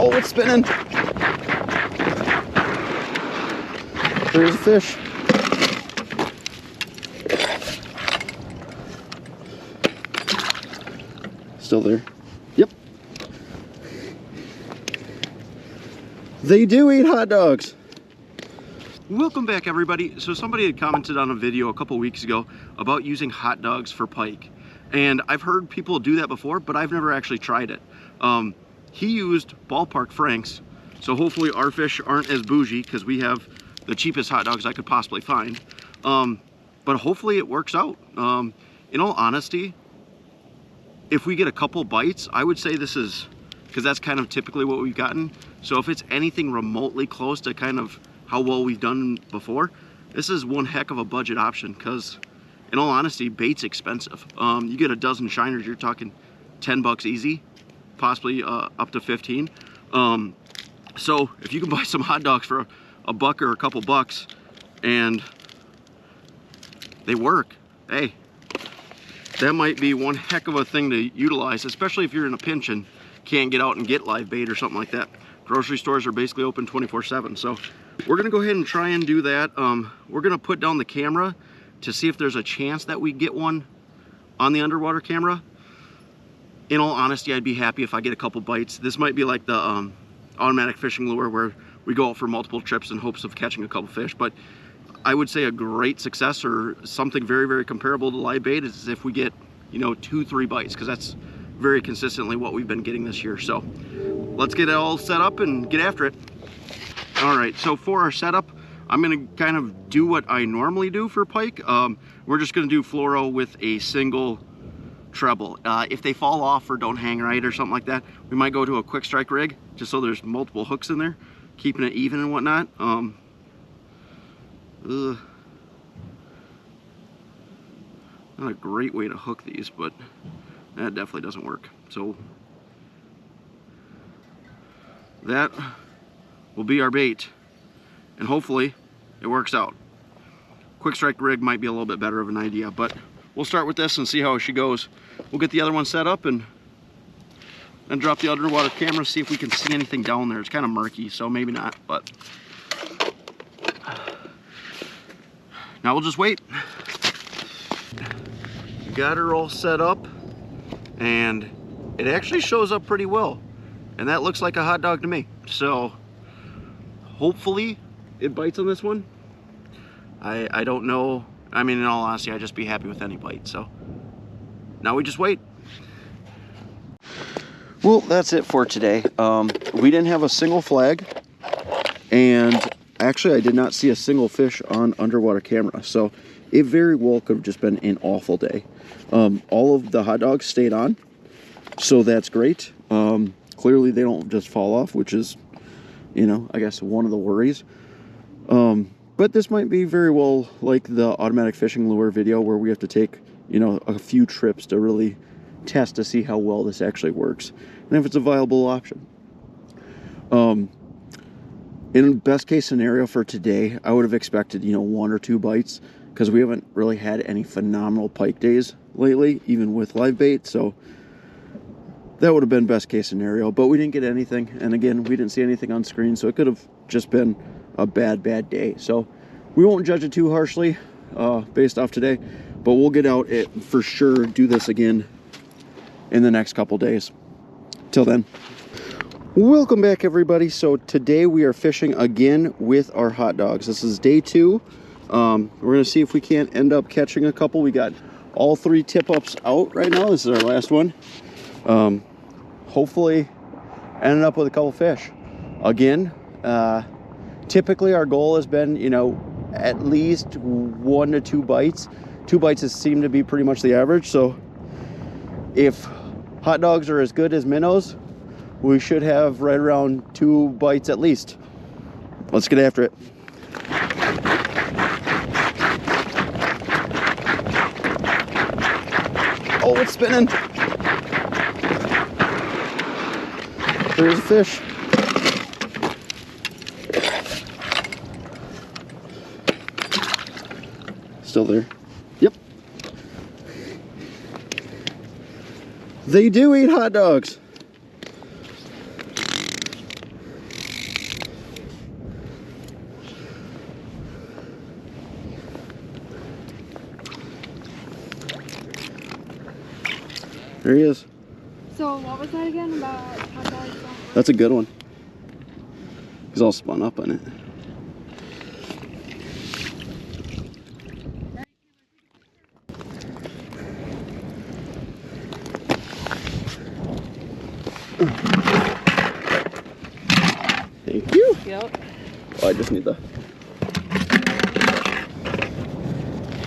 Oh, it's spinning. There's a fish. Still there. Yep. They do eat hot dogs. Welcome back, everybody. So somebody had commented on a video a couple weeks ago about using hot dogs for pike. And I've heard people do that before, but I've never actually tried it. He used ballpark franks, so hopefully our fish aren't as bougie because we have the cheapest hot dogs I could possibly find. But hopefully it works out. In all honesty, if we get a couple bites, I would say this is, because that's kind of typically what we've gotten. So if it's anything remotely close to kind of how well we've done before, this is one heck of a budget option, because in all honesty, bait's expensive. You get a dozen shiners, you're talking 10 bucks easy, possibly up to 15. So if you can buy some hot dogs for a buck or a couple bucks and they work, hey, that might be one heck of a thing to utilize, especially if you're in a pinch and can't get out and get live bait or something like that. Grocery stores are basically open 24/7. So we're gonna go ahead and try and do that. We're gonna put down the camera to see if there's a chance that we get one on the underwater camera. In all honesty, I'd be happy if I get a couple bites. This might be like the automatic fishing lure where we go out for multiple trips in hopes of catching a couple fish. But I would say a great success, or something very, very comparable to live bait, is if we get, you know, 2-3 bites, because that's very consistently what we've been getting this year. So let's get it all set up and get after it. All right, so for our setup, I'm gonna kind of do what I normally do for pike. We're just gonna do fluoro with a single treble. If they fall off or don't hang right or something like that, we might go to a quick strike rig, just so there's multiple hooks in there, keeping it even and whatnot. Not a great way to hook these, but that definitely doesn't work. So that will be our bait, and hopefully it works out. Quick strike rig might be a little bit better of an idea, but we'll start with this and see how she goes. We'll get the other one set up and drop the underwater camera, see if we can see anything down there. It's kind of murky, so maybe not, but now we'll just wait. Got her all set up, and it actually shows up pretty well, and that looks like a hot dog to me. So hopefully it bites on this one. I don't know. I mean, in all honesty, I'd just be happy with any bite. So now we just wait. Well, that's it for today. We didn't have a single flag, and actually I did not see a single fish on underwater camera. So it very well could have just been an awful day. All of the hot dogs stayed on, so that's great. Clearly they don't just fall off, which is, you know, I guess one of the worries. But this might be very well like the automatic fishing lure video, where we have to take, you know, a few trips to really test to see how well this actually works and if it's a viable option. In best case scenario for today, I would have expected, you know, 1 or 2 bites, because we haven't really had any phenomenal pike days lately, even with live bait. So that would have been best case scenario, but we didn't get anything. And again, we didn't see anything on screen, so it could have just been a bad day. So we won't judge it too harshly based off today, but we'll get out it for sure, do this again in the next couple days. Till then, welcome back, everybody. So today we are fishing again with our hot dogs. This is day 2. We're gonna see if we can't end up catching a couple. We got all 3 tip-ups out right now. This is our last one. Hopefully ended up with a couple fish. Again, typically our goal has been, you know, at least 1 to 2 bites. 2 bites has seemed to be pretty much the average. So if hot dogs are as good as minnows, we should have right around 2 bites at least. Let's get after it. Oh, it's spinning. There's a fish. Still there. Yep. They do eat hot dogs. There he is. So what was that again about hot dogs? That's a good one. He's all spun up on it. Thank you. Yep. Oh, I just need the...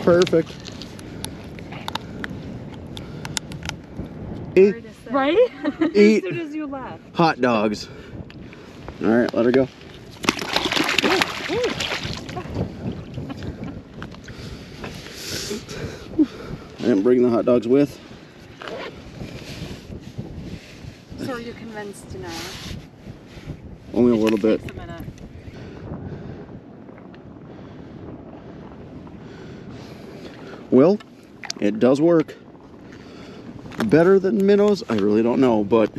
Perfect. Right? Eat as soon as you left. hot dogs. All right, let her go. I didn't bring the hot dogs with. So are you convinced now? Only a little bit. Takes a minute. Well, it does work. Better than minnows? I really don't know, but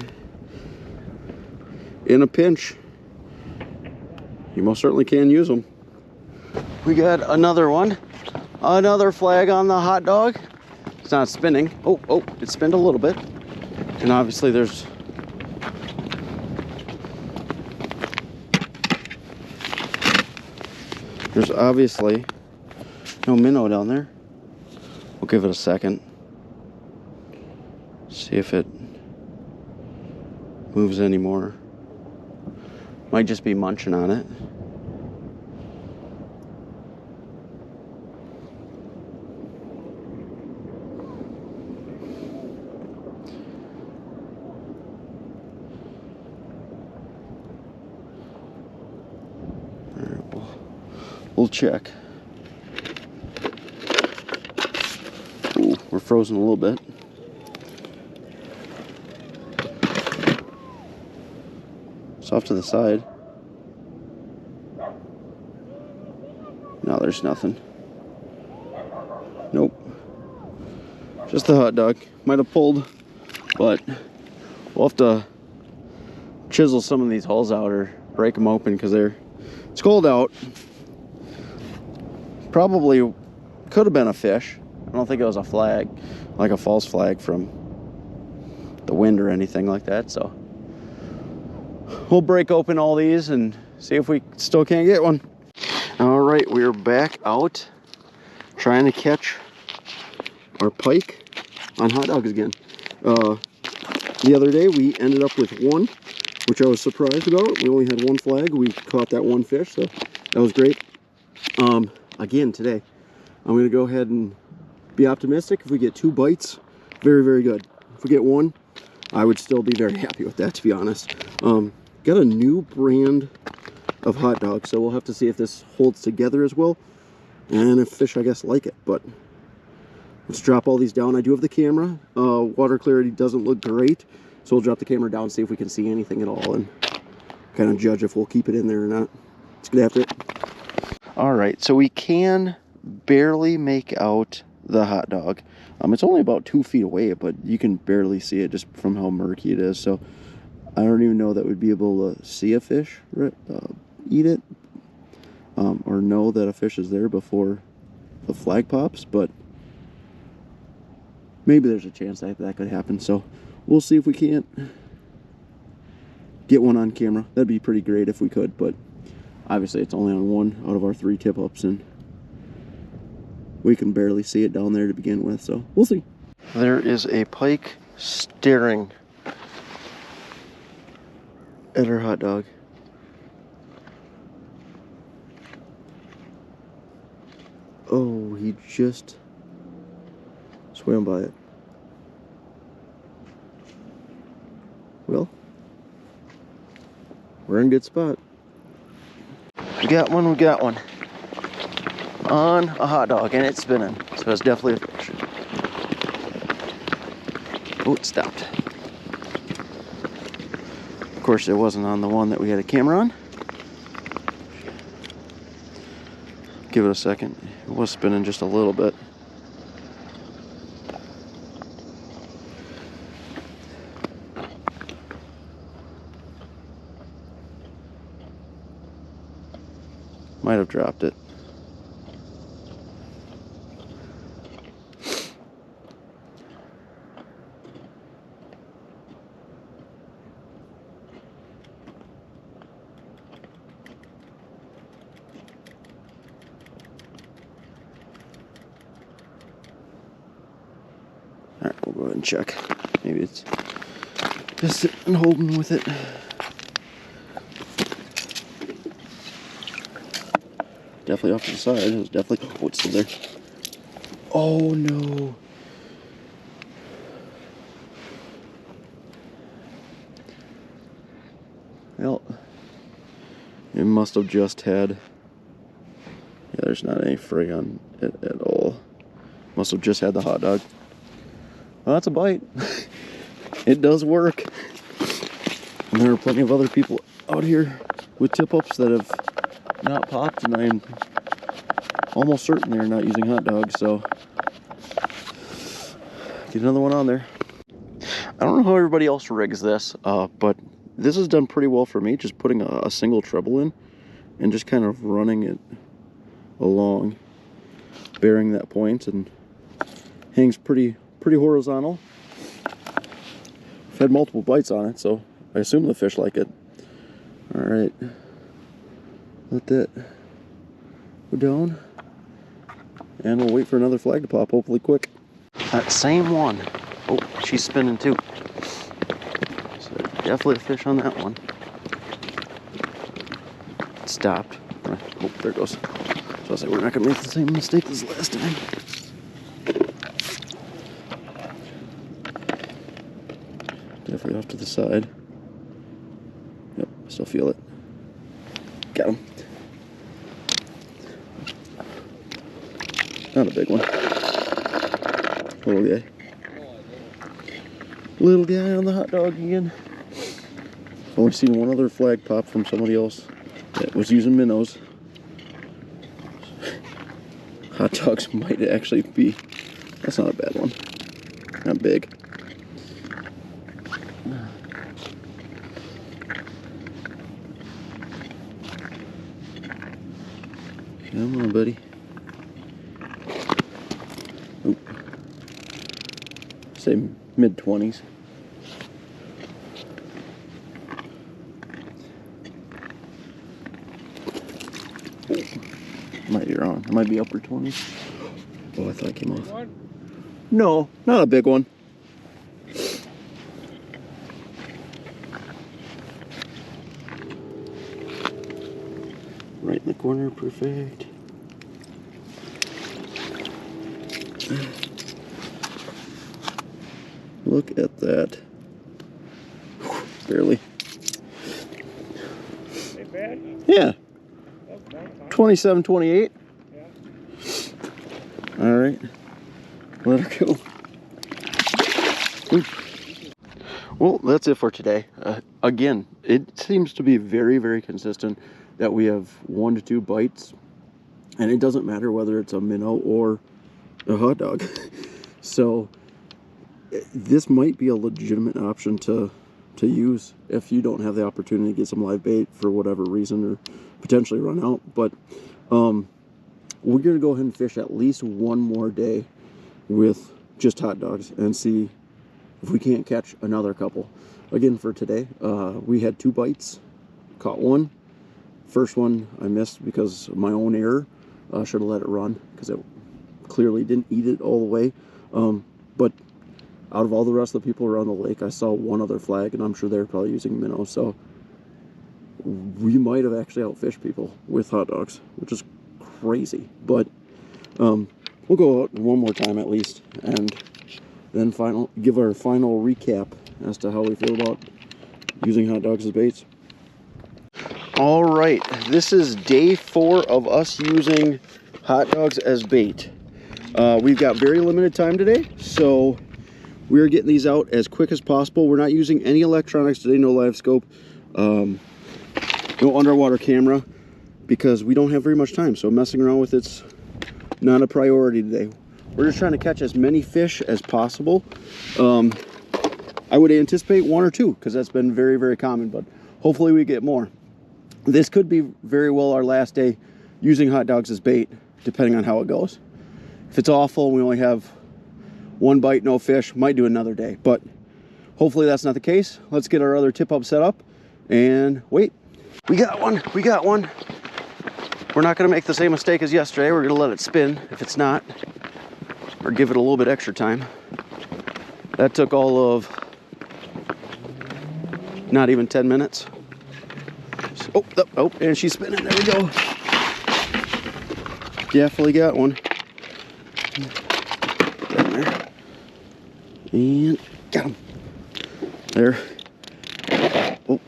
in a pinch, you most certainly can use them. We got another one. Another flag on the hot dog. It's not spinning. Oh, it spinned a little bit. And obviously there's obviously no minnow down there. We'll give it a second. See if it moves anymore. Might just be munching on it. All right, we'll check. Ooh, we're frozen a little bit. It's off to the side. No, there's nothing. Nope. Just the hot dog. Might have pulled, but we'll have to chisel some of these hulls out or break them open because it's cold out. Probably could have been a fish. I don't think it was a flag, like a false flag from the wind or anything like that, so we'll break open all these and see if we still can't get one. All right, we're back out trying to catch our pike on hot dogs again. The other day we ended up with one, which I was surprised about. We only had one flag. We caught that one fish, so that was great. Again today, I'm gonna go ahead and be optimistic. If we get 2 bites, very, very good. If we get 1, I would still be very happy with that, to be honest. Got a new brand of hot dog, so we'll have to see if this holds together as well, and if fish, I guess, like it. But let's drop all these down. I do have the camera. Water clarity doesn't look great, so we'll drop the camera down, see if we can see anything at all, and kind of judge if we'll keep it in there or not. Let's get after it. All right, so we can barely make out the hot dog. It's only about 2 feet away, but you can barely see it just from how murky it is. So I don't even know that we'd be able to see a fish eat it, or know that a fish is there before the flag pops, but maybe there's a chance that could happen. So we'll see if we can't get one on camera. That'd be pretty great if we could, but obviously it's only on 1 out of our 3 tip-ups, and we can barely see it down there to begin with, so we'll see. There is a pike staring at her hot dog. Oh, he just swam by it. Well, we're in a good spot. We got one, on a hot dog, and it's spinning, so it's definitely a fish. Oh, it stopped. Of course, it wasn't on the one that we had a camera on. Give it a second. It was spinning just a little bit. Might have dropped it. All right, we'll go ahead and check. Maybe it's just sitting and holding with it. Definitely off to the side. It was definitely. Oh, it's still there. Oh no. Well, it must have just had. Yeah, there's not any fray on it at all. Must have just had the hot dog. Well, that's a bite. It does work. And there are plenty of other people out here with tip-ups that have not popped, and I'm almost certain they're not using hot dogs, so get another one on there. I don't know how everybody else rigs this, but this has done pretty well for me, just putting a single treble in and just kind of running it along, bearing that point, and hangs pretty horizontal. I've had multiple bites on it, so I assume the fish like it. All right, let that go down, and we'll wait for another flag to pop, hopefully quick. That same one. Oh, she's spinning too. So definitely a fish on that one. It stopped. Oh, there it goes. So I say we're not gonna make the same mistake as last time. Definitely off to the side. Yep, still feel it. Got him. Not a big one. Little guy. Little guy on the hot dog again. I've only seen one other flag pop from somebody else that was using minnows. Hot dogs might actually be. That's not a bad one. Not big. Come on, buddy. Oop. Say mid-20s. Might be wrong. It might be upper 20s. Oh, I thought it came off. No, not a big one. Right in the corner, perfect. Look at that. Barely. Ain't bad. Yeah. 27, 28. Yeah. All right. Let her go. Oop. Well, that's it for today. Again, it seems to be very, very consistent that we have 1 to 2 bites, and it doesn't matter whether it's a minnow or a hot dog. So this might be a legitimate option to use if you don't have the opportunity to get some live bait for whatever reason, or potentially run out. But we're gonna go ahead and fish at least one more day with just hot dogs and see if we can't catch another couple. Again, for today, we had 2 bites, caught one. First one I missed because of my own error. Should have let it run because it clearly didn't eat it all the way. But out of all the rest of the people around the lake, I saw one other flag, and I'm sure they're probably using minnow. So we might have actually outfished people with hot dogs, which is crazy. But we'll go out one more time at least, and then give our final recap as to how we feel about using hot dogs as baits. All right, this is day 4 of us using hot dogs as bait. We've got very limited time today, so we're getting these out as quick as possible. We're not using any electronics today, no live scope, no underwater camera, because we don't have very much time, so messing around with it's not a priority today. We're just trying to catch as many fish as possible. I would anticipate 1 or 2, because that's been very, very common, but hopefully we get more. This could be very well our last day using hot dogs as bait, depending on how it goes. If it's awful, we only have 1 bite, no fish, might do another day, but hopefully that's not the case. Let's get our other tip up set up and wait. We got one. We're not gonna make the same mistake as yesterday. We're gonna let it spin if it's not, or give it a little bit extra time. That took all of not even 10 minutes. Oh, oh, and she's spinning. There we go. Definitely got one. Down there. And got him. There. Oh,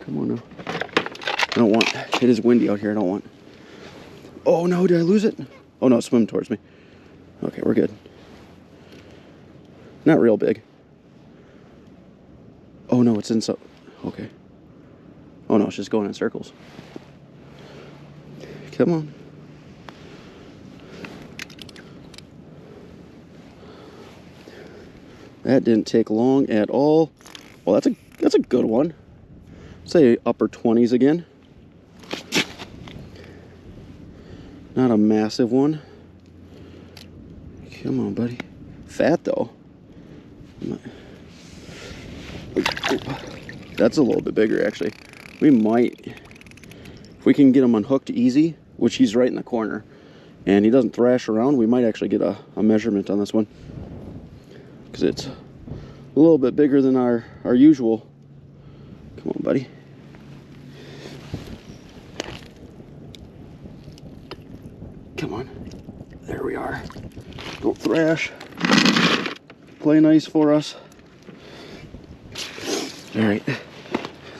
come on now. I don't want, it is windy out here. I don't want. Oh no, did I lose it? Oh no, swim towards me. Okay, we're good. Not real big. Oh no, it's in so, okay. Oh no, it's just going in circles. Come on. That didn't take long at all. Well, that's a good one. Say upper 20s again. Not a massive one. Come on, buddy. Fat though. That's a little bit bigger actually. We might, if we can get him unhooked easy, which he's right in the corner, and he doesn't thrash around, we might actually get a measurement on this one. Because it's a little bit bigger than our usual. Come on, buddy. Come on. There we are. Don't thrash. Play nice for us. All right.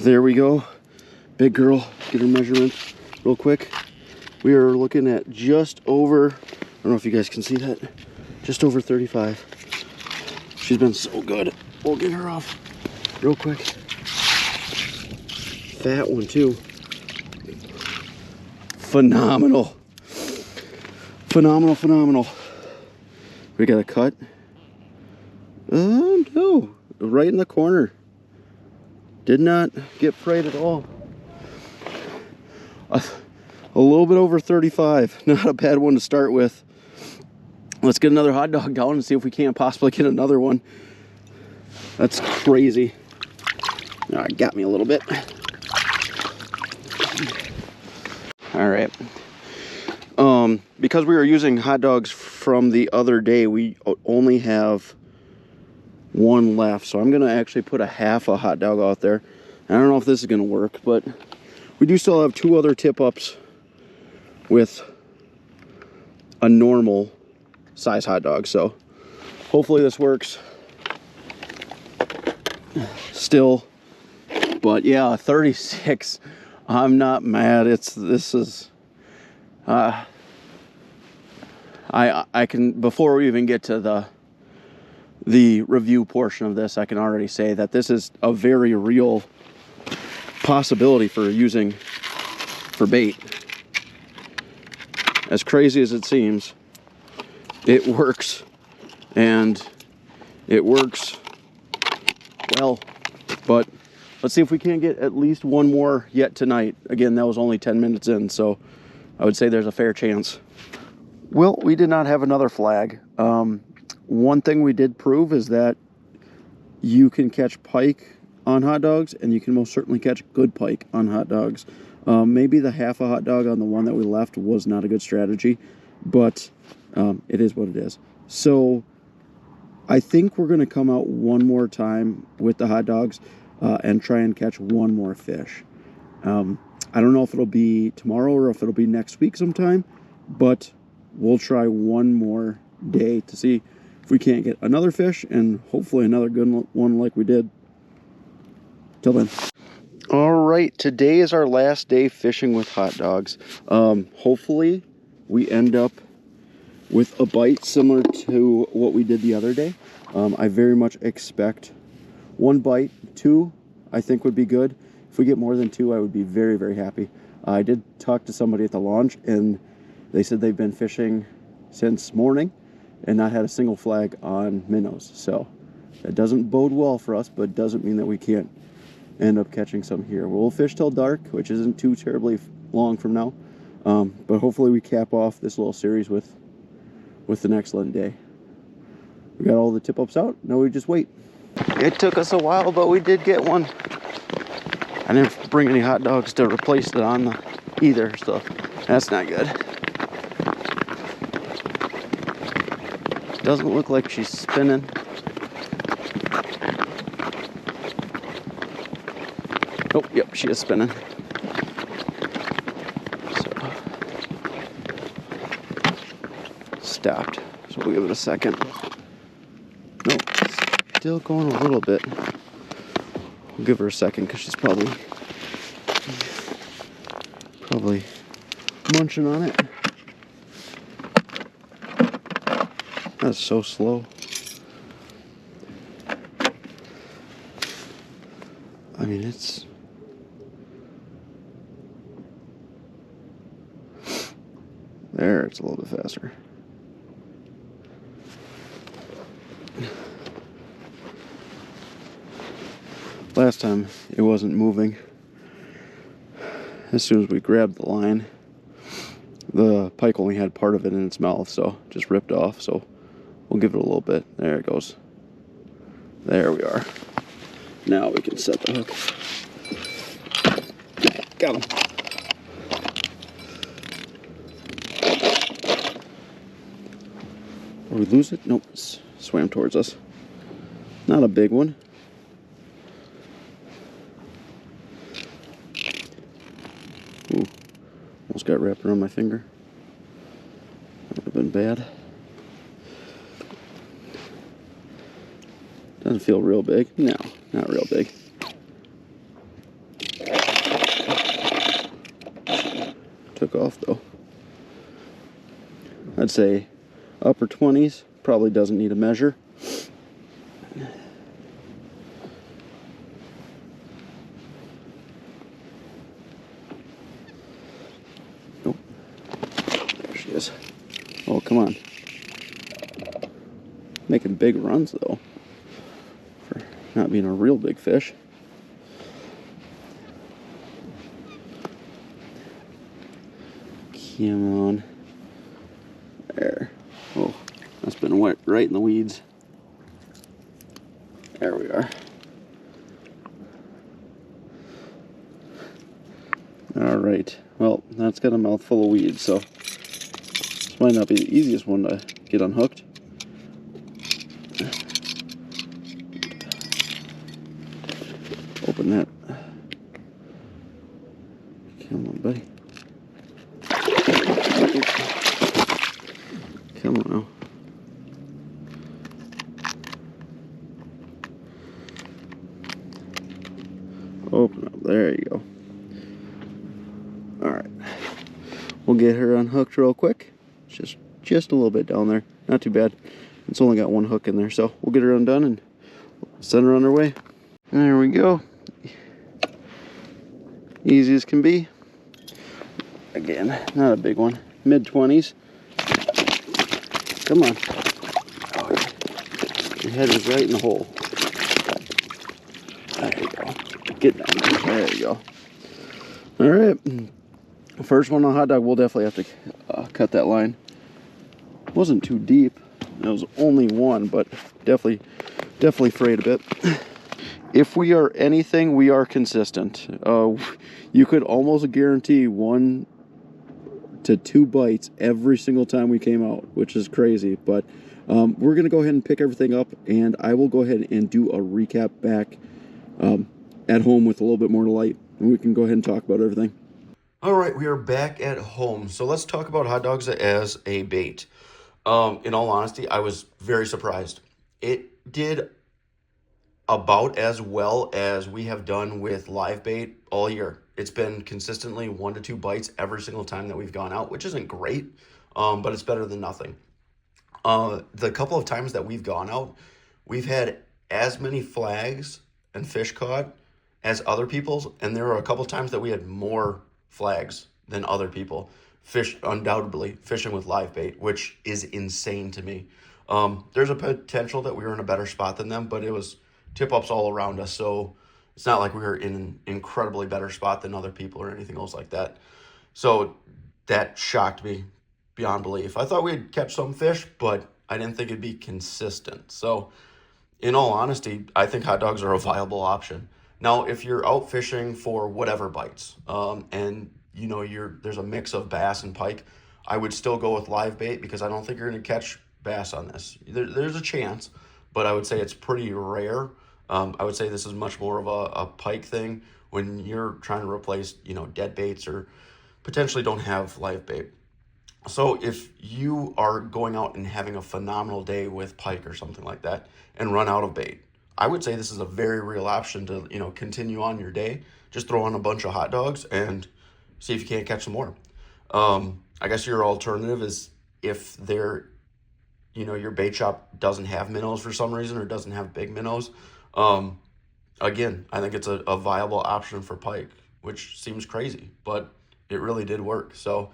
There we go. Big girl. Get her measurement real quick. We are looking at just over, I don't know if you guys can see that, just over 35. She's been so good. We'll get her off real quick. Fat one too. Phenomenal. Phenomenal, phenomenal. We got a cut. Oh no, right in the corner. Did not get preyed at all. A little bit over 35. Not a bad one to start with. Let's get another hot dog down and see if we can't possibly get another one. That's crazy. All right, got me a little bit. All right. Because we were using hot dogs from the other day, we only have one left. So I'm gonna actually put a half a hot dog out there. I don't know if this is gonna work, but we do still have 2 other tip-ups with a normal size hot dog. So hopefully this works still. But yeah, 36. I'm not mad. This is I can, before we even get to the review portion of this, I can already say that this is a very real possibility for using for bait. As crazy as it seems, it works, and it works well. But let's see if we can't get at least one more yet tonight. Again, that was only 10 minutes in, so I would say there's a fair chance. Well, we did not have another flag. One thing we did prove is that you can catch pike on hot dogs, and you can most certainly catch good pike on hot dogs. Maybe the half a hot dog on the one that we left was not a good strategy, but it is what it is. So I think we're going to come out one more time with the hot dogs and try and catch one more fish. I don't know if it'll be tomorrow or if it'll be next week sometime, but we'll try one more day to see if we can't get another fish, and hopefully another good one like we did. Till then. All right, today is our last day fishing with hot dogs. Hopefully we end up with a bite similar to what we did the other day. I very much expect 1 bite. 2 I think would be good. If we get more than 2, I would be very, very happy. I did talk to somebody at the launch, and they said they've been fishing since morning and not had a single flag on minnows. So that doesn't bode well for us, but doesn't mean that we can't end up catching some here. We'll fish till dark, which isn't too terribly long from now. But hopefully we cap off this little series with an excellent day. We got all the tip-ups out. Now we just wait. It took us a while, but we did get one. I didn't bring any hot dogs to replace it on either, so that's not good. Doesn't look like she's spinning. Oh, yep, she is spinning. So, stopped. So we'll give it a second. Nope, still going a little bit. We'll give her a second because she's probably munching on it. That's so slow. I mean, it's... There, it's a little bit faster. Last time, it wasn't moving. As soon as we grabbed the line, the pike only had part of it in its mouth, so just ripped off. So we'll give it a little bit. There it goes. There we are. Now we can set the hook. Got him. Or we lose it? Nope, swam towards us. Not a big one. Ooh, almost got wrapped around my finger. That would have been bad. Doesn't feel real big. No, not real big. Took off though. I'd say upper 20s, probably doesn't need a measure. Nope. There she is. Oh, come on. Making big runs though, for not being a real big fish. Come on. There. Oh, that's been wet right in the weeds. There we are. All right. Well, that's got a mouthful of weeds, so this might not be the easiest one to get unhooked. Open that. Come on, buddy. Come on now. Open up. There you go. Alright. We'll get her unhooked real quick. It's just a little bit down there. Not too bad. It's only got one hook in there, so we'll get her undone and send her on her way. There we go. Easy as can be. Again, not a big one. Mid-20s. Come on. Oh, your head is right in the hole. There you go. Get down there. There you go. All right. First one on hot dog, we'll definitely have to cut that line. It wasn't too deep. It was only one, but definitely frayed a bit. If we are anything, we are consistent. You could almost guarantee 1 to 2 bites every single time we came out, which is crazy. But we're going to go ahead and pick everything up, and I will go ahead and do a recap back at home with a little bit more light, and we can go ahead and talk about everything. All right, we are back at home. So let's talk about hot dogs as a bait. In all honesty, I was very surprised. It did about as well as we have done with live bait all year. It's been consistently 1 to 2 bites every single time that we've gone out, which isn't great, but it's better than nothing. The couple of times that we've gone out, we've had as many flags and fish caught as other people's, and there were a couple of times that we had more flags than other people. Fish, undoubtedly, fishing with live bait, which is insane to me. There's a potential that we were in a better spot than them, but it was tip-ups all around us, so it's not like we were in an incredibly better spot than other people or anything else like that. So that shocked me beyond belief. I thought we'd catch some fish, but I didn't think it'd be consistent. So in all honesty, I think hot dogs are a viable option. Now, if you're out fishing for whatever bites, and you know there's a mix of bass and pike, I would still go with live bait because I don't think you're going to catch bass on this. There's a chance, but I would say it's pretty rare. I would say this is much more of a pike thing when you're trying to replace, you know, dead baits or potentially don't have live bait. So if you are going out and having a phenomenal day with pike or something like that and run out of bait, I would say this is a very real option to, you know, continue on your day. Just throw on a bunch of hot dogs and see if you can't catch some more. I guess your alternative is if they're, you know, your bait shop doesn't have minnows for some reason or doesn't have big minnows. Again, I think it's a viable option for pike, which seems crazy, but it really did work. So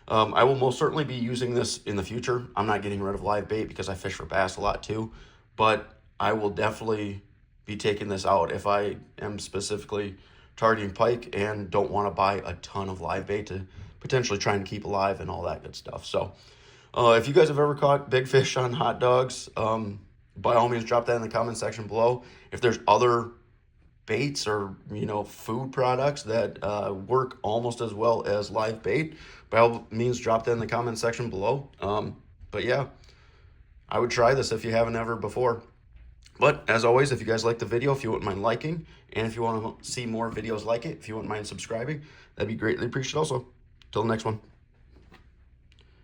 I will most certainly be using this in the future. I'm not getting rid of live bait because I fish for bass a lot too, but I will definitely be taking this out if I am specifically targeting pike and don't want to buy a ton of live bait to potentially try and keep alive and all that good stuff. So if you guys have ever caught big fish on hot dogs, by all means drop that in the comment section below. If there's other baits or, you know, food products that work almost as well as live bait, by all means drop that in the comment section below. But yeah, I would try this if you haven't ever before. But as always, if you guys like the video, if you wouldn't mind liking, and if you want to see more videos like it, if you wouldn't mind subscribing, that'd be greatly appreciated also. Till the next one.